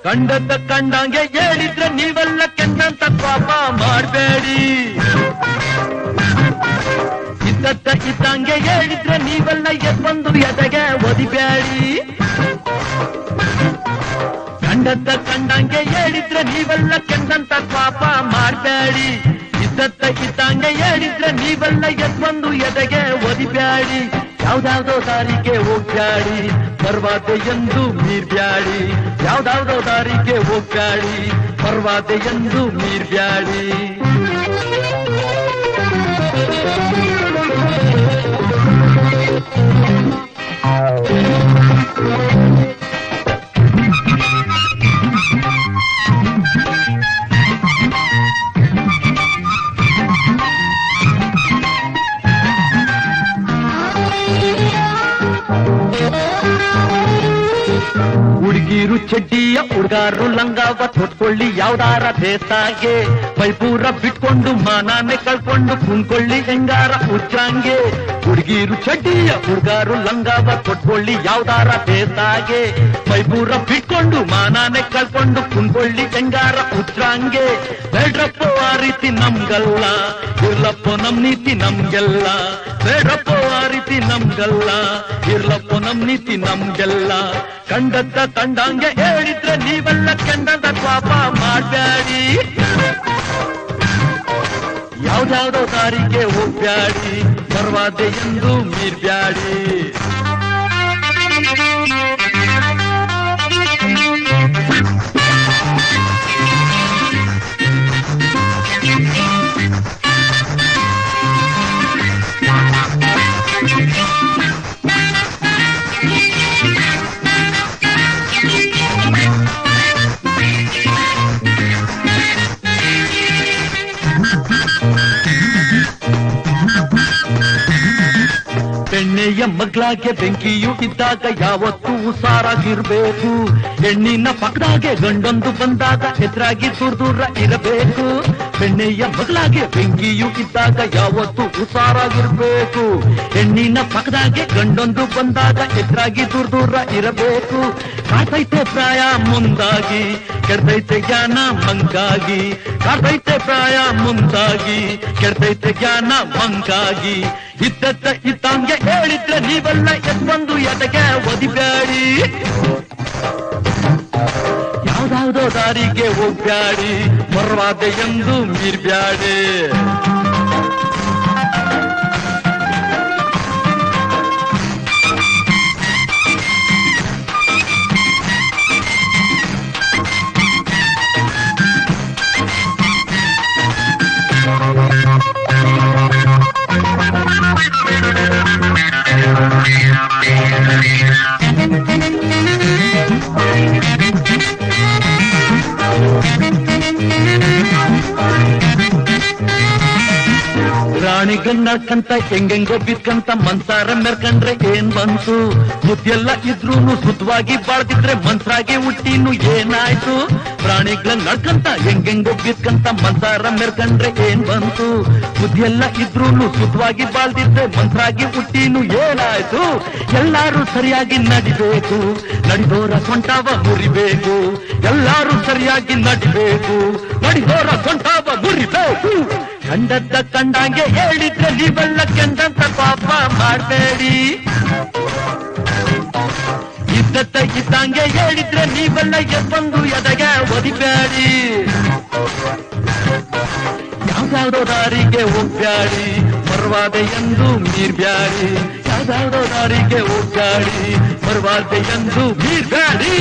ಕಂಡದ್ದ ಕಂಡಂಗೆ ಹೇಳಿದ್ರೆ ನೀವೆಲ್ಲ ಕೆಂಡಂತ ಪಾಪ ಮಾಡಬೇಡಿ. ಇದ್ದದ್ದ ಇದ್ದಂಗೆ ಹೇಳಿದ್ರೆ ನೀವೆಲ್ಲ ಎದ್ಬಂದು ಎದೆಗೆ ಒದಿಬೇಡಿ. ಕಂಡದ್ದ ಕಂಡಂಗೆ ಹೇಳಿದ್ರೆ ನೀವೆಲ್ಲ ಕೆಂಡಂತ ಪಾಪ ಮಾಡಬೇಡಿ. ಇದ್ದದ್ದ ಇದ್ದಂಗೆ ಹೇಳಿದ್ರೆ ನೀವೆಲ್ಲ ಎದ್ಬಂದು ಎದೆಗೆ ಒದಿಬೇಡಿ. ಯಾವ್ದಾವ್ದೋ ದಾರಿಗೆ ಹೋಗ್ಬ್ಯಾಡಿ, ಬರ್ವಾದೆ ಎಂದು ಮೀರ್ಬ್ಯಾಡಿ. ಯಾವ್ದಾವ್ದೋ ದಾರಿಗೆ ಹೋಗ್ಬ್ಯಾಡಿ, ಬರ್ವಾದೆ ಎಂದು ಮೀರ್ಬ್ಯಾಡಿ. ಹುಡುಗಿರು ಚಡ್ಡಿಯ ಹುಡುಗಾರು ಲಂಗಾವ ತೊಟ್ಕೊಳ್ಳಿ ಯಾವ್ದಾರ ದೇಸಾಗೆ. ಪೈಪೂರ ಬಿಟ್ಕೊಂಡು ಮಾನಾನೆ ಕಳ್ಕೊಂಡು ಕುಂದ್ಕೊಳ್ಳಿ ಹೆಂಗಾರ ಉಚ್ಚಾಂಗೆ. ಹುಡುಗಿರು ಚಡ್ಡಿಯ ಹುಡುಗಾರು ಲಂಗಾವ ತೊಟ್ಕೊಳ್ಳಿ ಯಾವ್ದಾರ ದೇಸಾಗೆ. ಪೈಪೂರ ಬಿಟ್ಕೊಂಡು ಮಾನಾನೆ ಕಳ್ಕೊಂಡು ಕುಂದ್ಕೊಳ್ಳಿ ಹೆಂಗಾರ ಉಚ್ಚಾಂಗೆ. ಬೇಡ್ರಪ್ಪ ಆ ರೀತಿ ನಮ್ಗಲ್ಲ, ಇರ್ಲಪ್ಪ ನಮ್ ನೀತಿ ನಮ್ಗೆಲ್ಲ. ಬೇಡ್ರಪ್ಪ ಆ ರೀತಿ ನಮ್ಗಲ್ಲ, ಇರ್ಲಪ್ಪ ನಮ್ ನೀತಿ ನಮ್ಗೆಲ್ಲ. ಕಂಡದ್ದ ಕಂಡಂಗೆ ಹೇಳಿದ್ರೆ ನೀವೆಲ್ಲ ಕೆಂಡದ ಪಾಪ ಮಾಡಬೇಡಿ. ಯಾವ್ದಾವ್ದೋ ದಾರಿಗೆ ಹೋಗ್ಬ್ಯಾಡಿ, ಬರ್ವಾದೆ ಎಂದು ಮೀರ್ಬ್ಯಾಡಿ. ಎಣ್ಣೆಯ ಮಗ್ಲಾಗೆ ಬೆಂಕಿಯು ಇದ್ದಾಗ ಯಾವತ್ತೂ ಹುಷಾರಾಗಿರ್ಬೇಕು. ಹೆಣ್ಣಿನ ಪಕ್ಕದಾಗೆ ಗಂಡೊಂದು ಬಂದಾಗ ಎದುರಾಗಿ ದೂರ ಇರಬೇಕು. ಬೆಣ್ಣೆಯ ಮಗ್ಲಾಗೆ ಬೆಂಕಿಯು ಇದ್ದಾಗ ಯಾವತ್ತೂ ಹುಷಾರಾಗಿರ್ಬೇಕು. ಹೆಣ್ಣಿನ ಪಕ್ಕದಾಗೆ ಗಂಡೊಂದು ಬಂದಾಗ ಎದುರಾಗಿ ದೂರ ಇರಬೇಕು. ಕಾಡ್ತೈತೆ ಪ್ರಾಯ ಮುಂದಾಗಿ, ಕೆಡ್ತೈತೆ ಜ್ಞಾನ ಮಂಗಾಗಿ. ಕಾಡ್ತೈತೆ ಪ್ರಾಯ ಮುಂದಾಗಿ, ಕೆಡ್ತೈತೆ ಜ್ಞಾನ ಮಂಗಾಗಿ. ಇದ್ದದ್ದ ಇದ್ದಂಗೆ ಹೇಳಿದ್ರೆ ನೀವೆಲ್ಲ ಎದ್ಬಂದು ಎದೆಗೆ ಒದಿಬೇಡಿ. ಯಾವ್ದಾವ್ದೋ ದಾರಿಗೆ ಹೋಗ್ಬ್ಯಾಡಿ, ಬರ್ವಾದೆ ಎಂದು ಮೀರ್ಬ್ಯಾಡಿ. ರಾಣಿಗಂಗ್ ನಡ್ಕಂತ ಹೆಂಗೆಂಗೋ ಬಿದ್ಕಂತ ಮನ್ಸಾರ ಮೆರ್ಕಂಡ್ರೆ ಏನ್ ಬಂತು. ಬುದ್ಧಿಯೆಲ್ಲ ಇದ್ರೂನು ಸುತ್ತವಾಗಿ ಬಾಳ್ದಿದ್ರೆ ಮನ್ಸರಾಗಿ ಹುಟ್ಟಿನು ಏನಾಯ್ತು. ಪ್ರಾಣಿಗಳಂಗ್ ನಡ್ಕಂತ ಹೆಂಗೆಂಗೋ ಬಿದ್ಕಂತ ಮನ್ಸಾರ ಮೆರ್ಕಂಡ್ರೆ ಏನ್ ಬಂತು. ಬುದ್ಧಿಯೆಲ್ಲ ಇದ್ರೂನು ಸುತ್ತವಾಗಿ ಬಾಳ್ದಿದ್ರೆ ಮನ್ಸರಾಗಿ ಹುಟ್ಟಿನು ಏನಾಯ್ತು. ಎಲ್ಲಾರು ಸರಿಯಾಗಿ ನಡಿಬೇಕು, ನಡಿದೋರ ಸೊಂಟಾವ ಮುರಿಬೇಕು. ಎಲ್ಲಾರು ಸರಿಯಾಗಿ ನಡಿಬೇಕು, ನಡಿದೋರ ಸೊಂಟಾವ ಮುರಿಬೇಕು. ಕಂಡದ್ದ ಕಂಡಂಗೆ ಹೇಳಿದ್ರೆ ನೀವೆಲ್ಲ ಕೆಂಡಂತ ಪಾಪ ಮಾಡಬೇಡಿ. ಇದ್ದದ್ದ ಇದ್ದಂಗೆ ಹೇಳಿದ್ರೆ ನೀವೆಲ್ಲ ಎದ್ಬಂದು ಎದೆಗೆ ಒದಿಬೇಡಿ. ಯಾವ್ದಾವ್ದೋ ದಾರಿಗೆ ಹೋಗ್ಬ್ಯಾಡಿ, ಬರ್ವಾದೆ ಎಂದು ಮೀರ್ಬ್ಯಾಡಿ. ಯಾವ್ದಾವ್ದೋ ದಾರಿಗೆ ಹೋಗ್ಬ್ಯಾಡಿ, ಬರ್ವಾದೆ ಎಂದು ಮೀರ್ಬ್ಯಾಡಿ.